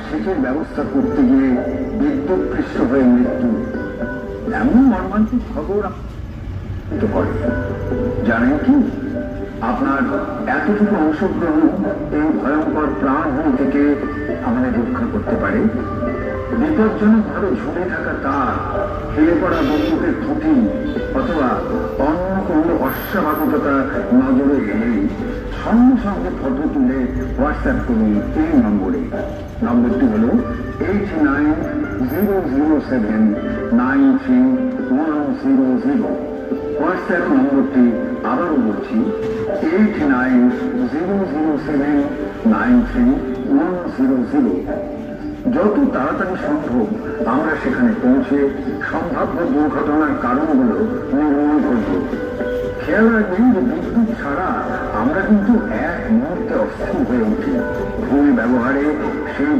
সেচের ব্যবস্থা করতে গিয়ে বিদ্যুৎপৃষ্ট হয়ে মৃত্যু, এমন মর্মান্তিক খবর করে। জানেন কি, আপনার এতটুকু অংশগ্রহণ এই ভয়ঙ্কর প্রাণহানি থেকে আমাদের রক্ষা করতে পারে। বিপজ্জনক ভাবে ঝুলে থাকা তার, ফেলে পড়া বন্দুকের খুঁটি অথবা অন্য কোনো অস্বাভাবিকতা নজরে এলেই সঙ্গে সঙ্গে ফটো তুলে হোয়াটসঅ্যাপ করুন এই নম্বরে। নম্বরটি হল 8900793100। হোয়াটসঅ্যাপ নম্বরটি আবারও বলছি, 8900793100। যত তাড়াতাড়ি সম্ভব আমরা সেখানে পৌঁছে সম্ভাব্য দুর্ঘটনার কারণগুলো নির্মূল করব। খেয়াল রাখবেন যে বিদ্যুৎ ছাড়া আমরা কিন্তু এক মুহূর্তে অস্থির হয়ে উঠি। ভুল ব্যবহারে সেই